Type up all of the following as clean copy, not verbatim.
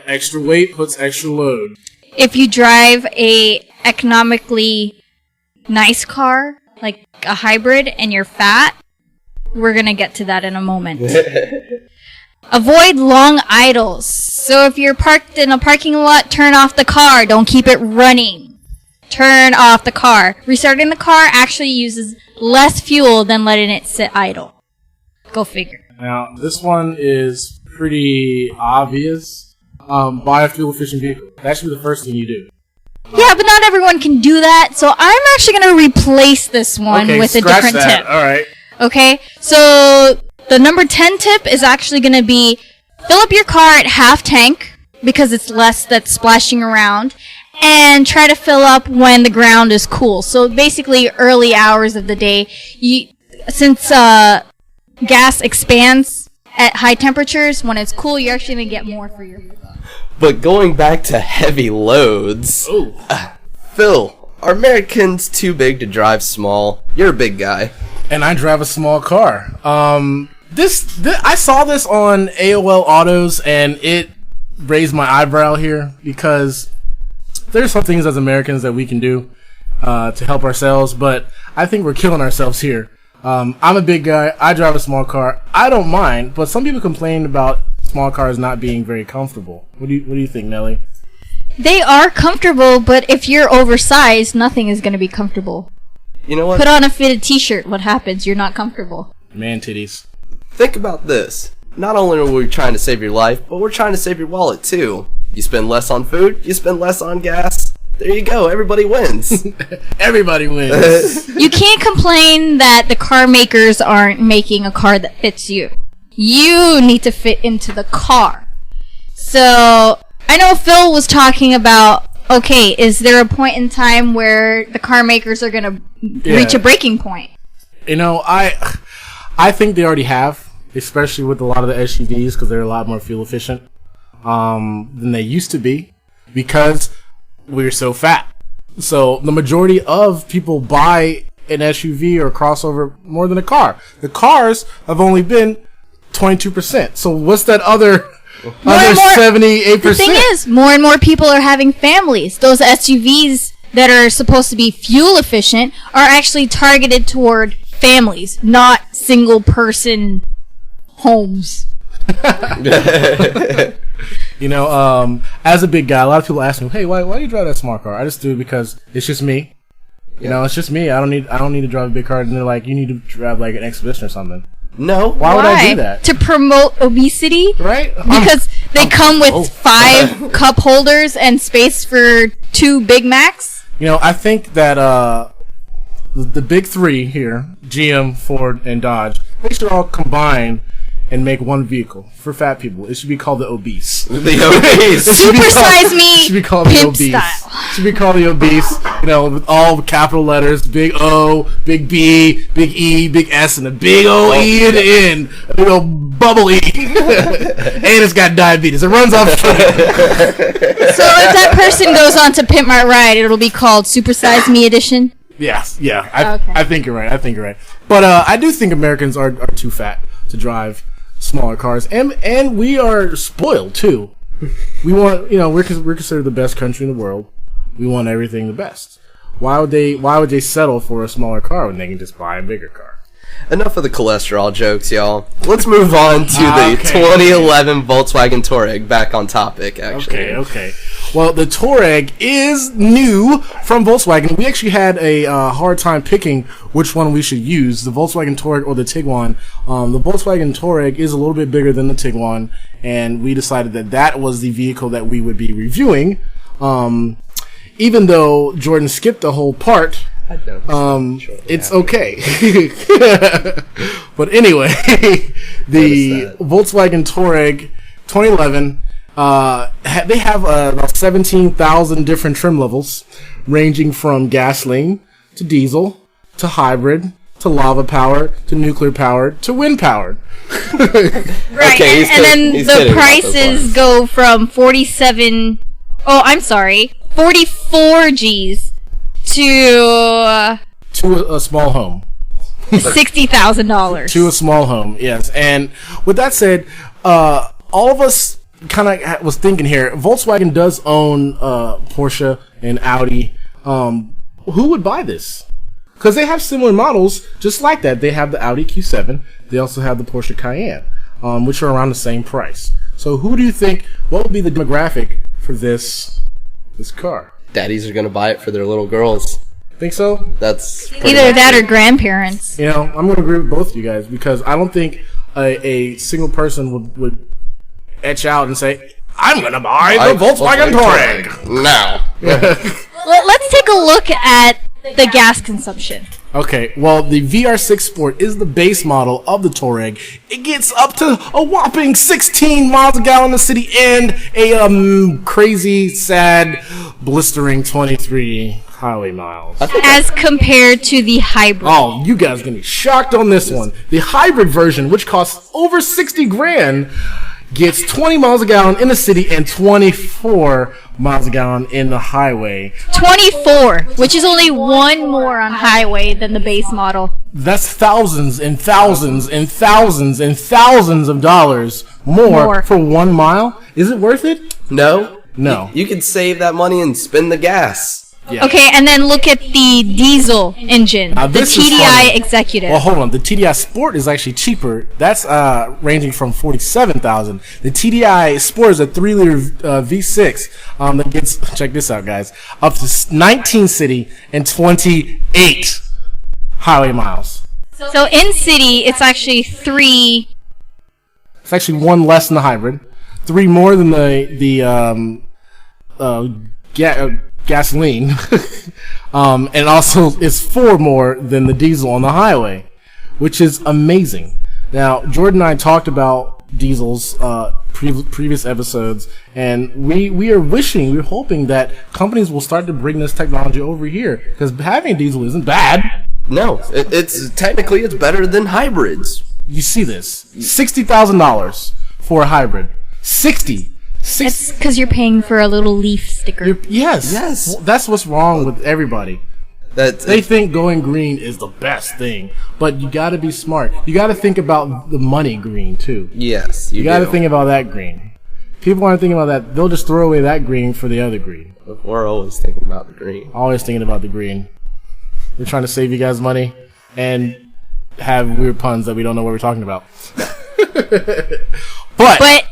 Extra weight puts extra load. If you drive a economically nice car, like a hybrid, and you're fat, we're gonna get to that in a moment. Avoid long idles. So if you're parked in a parking lot, turn off the car. Don't keep it running. Turn off the car. Restarting the car actually uses less fuel than letting it sit idle. Go figure. Now, this one is pretty obvious. Buy a fuel-efficient vehicle. That should be the first thing you do. Yeah, but not everyone can do that, so I'm actually going to replace this one with a different tip. All right. Okay, so the number 10 tip is actually going to be fill up your car at half tank because it's less that's splashing around, and try to fill up when the ground is cool. So basically early hours of the day. Since gas expands at high temperatures, when it's cool, you're actually going to get more for your... But going back to heavy loads, Phil, are Americans too big to drive small? You're a big guy. And I drive a small car. I saw this on AOL Autos, and it raised my eyebrow here because there's some things as Americans that we can do to help ourselves, but I think we're killing ourselves here. I'm a big guy. I drive a small car. I don't mind, but some people complain about small cars not being very comfortable. What do you think, Nelly? They are comfortable, but if you're oversized, nothing is going to be comfortable. You know what? Put on a fitted t-shirt. What happens? You're not comfortable. Man titties. Think about this. Not only are we trying to save your life, but we're trying to save your wallet too. You spend less on food, you spend less on gas. There you go. Everybody wins. Everybody wins. You can't complain that the car makers aren't making a car that fits you. You need to fit into the car. So, I know Phil was talking about, okay, is there a point in time where the car makers are going to reach a breaking point? You know, I think they already have, especially with a lot of the SUVs, because they're a lot more fuel efficient than they used to be, because we're so fat. So the majority of people buy an SUV or a crossover more than a car. The cars have only been 22%. So what's that other 78%? The thing is, more and more people are having families. Those SUVs that are supposed to be fuel efficient are actually targeted toward families, not single person homes. You know, as a big guy, a lot of people ask me, "Hey, why do you drive that smart car?" I just do it because it's just me. You know, it's just me. I don't need to drive a big car. And they're like, "You need to drive like an Expedition or something." No. Why would I do that? To promote obesity? Right? Because they come with 5 cup holders and space for 2 Big Macs? You know, I think that the big 3 here, GM, Ford, and Dodge, they should all combine and make one vehicle for fat people. It should be called the obese. The obese. Supersize me. It should be called pimp the obese. Style. It should be called the obese. You know, with all capital letters: big O, big B, big E, big S, and a big O E at the end. A big old bubble E. And it's got diabetes. It runs off sugar. So if that person goes on to Pimp My Ride, it'll be called Supersize Me Edition? Yes, yeah. Okay. I think you're right. But I do think Americans are too fat to drive smaller cars, and we are spoiled too. We want, we're considered the best country in the world. We want everything the best. Why would they settle for a smaller car when they can just buy a bigger car? Enough of the cholesterol jokes, y'all. Let's move on to the 2011 Volkswagen Touareg. Back on topic, actually. Okay. Well, the Touareg is new from Volkswagen. We actually had a hard time picking which one we should use, the Volkswagen Touareg or the Tiguan. The Volkswagen Touareg is a little bit bigger than the Tiguan, and we decided that was the vehicle that we would be reviewing. Even though Jordan skipped the whole part, it's okay. But anyway, the Volkswagen Touareg 2011, they have about 17,000 different trim levels, ranging from gasoline to diesel to hybrid to lava powered to nuclear powered to wind powered. Right, okay, and then the prices go from 44 G's to a small home. $60,000. To a small home, yes. And with that said, all of us kind of was thinking here. Volkswagen does own Porsche and Audi. Who would buy this? Because they have similar models just like that. They have the Audi Q7. They also have the Porsche Cayenne, which are around the same price. So who do you think, what would be the demographic for this car? Daddies are going to buy it for their little girls. Think so? That's Either that or grandparents. You know, I'm going to agree with both of you guys because I don't think a single person would etch out and say, I'm going to buy the Volkswagen Touareg. Now. Well, let's take a look at the gas consumption. Okay, well, the VR6 Sport is the base model of the Touareg. It gets up to a whopping 16 miles a gallon in the city and a crazy, sad, blistering 23 highway miles. As compared to the hybrid. Oh, you guys are going to be shocked on this one. The hybrid version, which costs over 60 grand, gets 20 miles a gallon in the city and 24 miles a gallon in the highway. 24, which is only one more on highway than the base model. That's thousands and thousands and thousands and thousands of dollars more for 1 mile. Is it worth it? No. No. You can save that money and spend the gas. Yeah. Okay, and then look at the diesel engine, the TDI Executive. Well, hold on. The TDI Sport is actually cheaper. That's ranging from $47,000. The TDI Sport is a 3-liter V6 that gets, check this out, guys, up to 19 city and 28 highway miles. So in city, it's actually 3. It's actually 1 less than the hybrid, 3 more than the gasoline, and also it's 4 more than the diesel on the highway, which is amazing. Now, Jordan and I talked about diesels previous episodes, and we're hoping that companies will start to bring this technology over here, because having a diesel isn't bad. No, it's technically it's better than hybrids. You see this, $60,000 for a hybrid. 60. It's because you're paying for a little leaf sticker. Yes. Well, that's what's wrong with everybody. They think going green is the best thing, but you got to be smart. You got to think about the money green too. Yes, you got to think about that green. People aren't thinking about that. They'll just throw away that green for the other green. But we're always thinking about the green. Always thinking about the green. We're trying to save you guys money and have weird puns that we don't know what we're talking about. But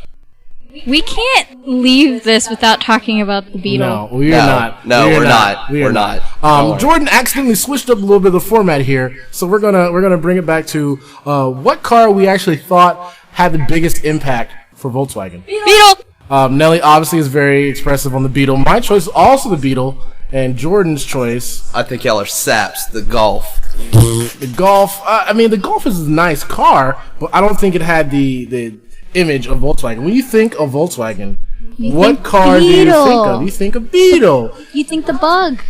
we can't leave this without talking about the Beetle. No, we're not. No, we're not. We're not. Jordan accidentally switched up a little bit of the format here, so we're gonna bring it back to what car we actually thought had the biggest impact for Volkswagen. Beetle. Nelly obviously is very expressive on the Beetle. My choice is also the Beetle, and Jordan's choice, I think y'all are saps. The Golf. The Golf. I mean, the Golf is a nice car, but I don't think it had the image of Volkswagen. When you think of Volkswagen, what car do you think of? You think of Beetle. You think the Bug.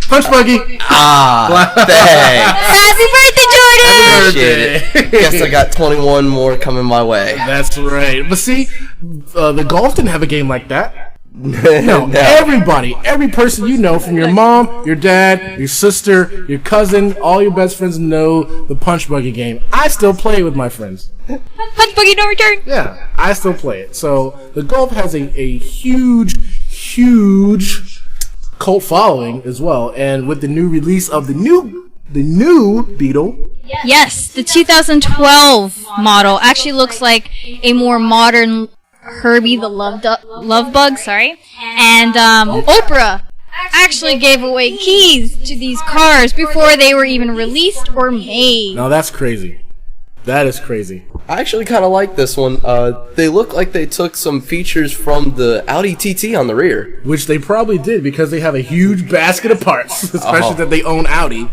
Punch Buggy. Ah, thanks. Happy birthday, Jordan! Guess I got 21 more coming my way. That's right. But see, the Golf didn't have a game like that. No, every person you know, from your mom, your dad, your sister, your cousin, all your best friends know the Punch Buggy game. I still play it with my friends. Punch Buggy, no return! Yeah, I still play it. So the Golf has a huge cult following as well. And with the new release of the new Beetle. Yes, the 2012 model actually looks like a more modern Herbie the Love Bug, and Oprah actually gave away keys to these cars before they were even released or made. Now that's crazy. That is crazy. I actually kind of like this one. They look like they took some features from the Audi TT on the rear. Which they probably did because they have a huge basket of parts, especially that they own Audi.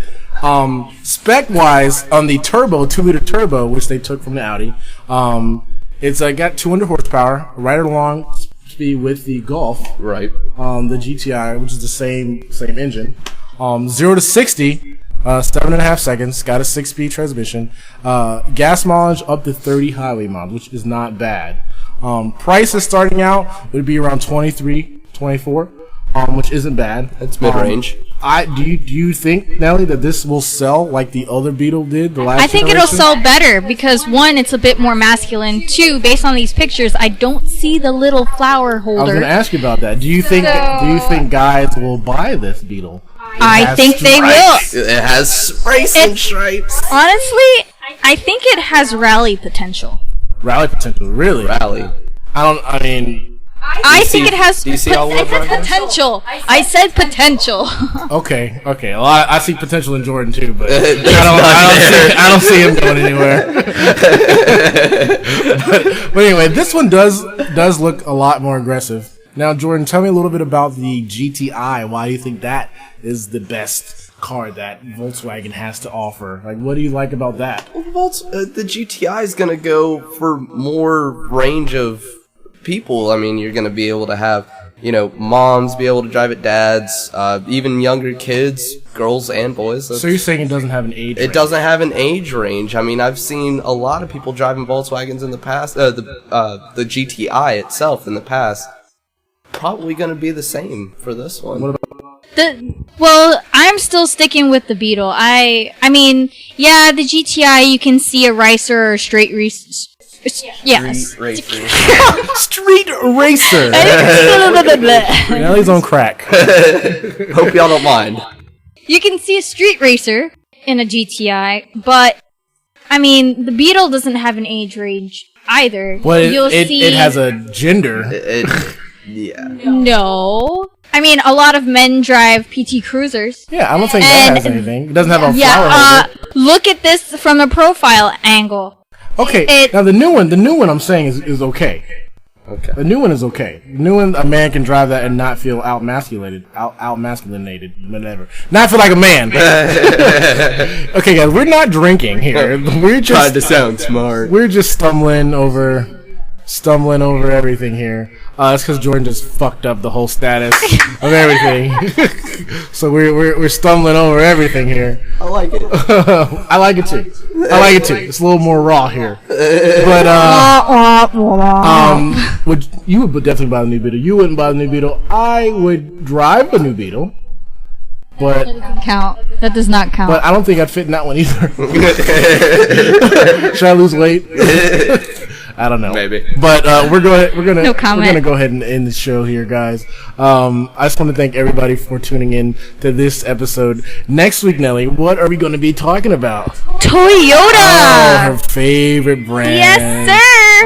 Spec-wise, on the turbo, 2-liter turbo, which they took from the Audi, it's got 200 horsepower, right along speed with the Golf. Right. The GTI, which is the same engine. 0 to 60, 7.5 seconds. Got a 6-speed transmission. Gas mileage up to 30 highway miles, which is not bad. Prices starting out would be around 23, 24. which isn't bad. It's mid-range. Do you think, Nelly, that this will sell like the other Beetle did? The last I think generation? it'll sell better because one, it's a bit more masculine. Two, based on these pictures, I don't see the little flower holder. I was going to ask you about that. Do you think guys will buy this Beetle? I think they will. It has racing stripes. Honestly, I think it has rally potential. Rally potential, really? Rally. I think it has potential. I said potential. Okay. Well, I see potential in Jordan too, but I don't see him going anywhere. but anyway, this one does look a lot more aggressive. Now, Jordan, tell me a little bit about the GTI. Why do you think that is the best car that Volkswagen has to offer? Like, what do you like about that? Well, the GTI is going to go for more range of people. I mean, you're going to be able to have, moms be able to drive it, dads, even younger kids, girls and boys. So you're saying it doesn't have an age range? It doesn't have an age range. I mean, I've seen a lot of people driving Volkswagens in the past, the GTI itself in the past. Probably going to be the same for this one. What about Well, I'm still sticking with the Beetle. I mean, yeah, the GTI, you can see a racer or a straight racer. Yes. Street racer. Nelly's on crack. Hope y'all don't mind. You can see a street racer in a GTI, but I mean, the Beetle doesn't have an age range either. Well, it has a gender. Yeah. No. I mean, a lot of men drive PT Cruisers. Yeah, I don't think that has anything. It doesn't have a flower holder. Look at this from the profile angle. Okay, now the new one I'm saying is okay. Okay. The new one is okay. The new one, a man can drive that and not feel outmasculinated, whatever. Not feel like a man. Okay, guys, we're not drinking here. We're just trying to sound smart. We're just stumbling over everything here. That's because Jordan just fucked up the whole status of everything. So we're stumbling over everything here. I like it. I like it too. It's a little more raw here. But you would definitely buy the new Beetle. You wouldn't buy the new Beetle. I would drive a new Beetle. But that does not count. But I don't think I'd fit in that one either. Should I lose weight? I don't know. Maybe. But we're gonna go ahead and end the show here, guys. I just want to thank everybody for tuning in to this episode. Next week, Nelly, what are we going to be talking about? Toyota. Oh, her favorite brand. Yes, sir.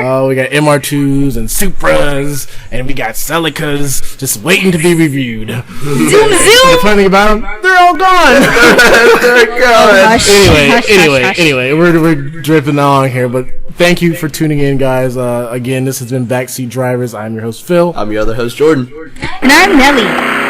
Oh, we got MR2s and Supras, and we got Celicas just waiting to be reviewed. Zoom. The funny thing about them, they're all gone. They're gone. Anyway, we're dripping along here, but thank you for tuning in, guys. Again, this has been Backseat Drivers. I'm your host, Phil. I'm your other host, Jordan. And I'm Nelly.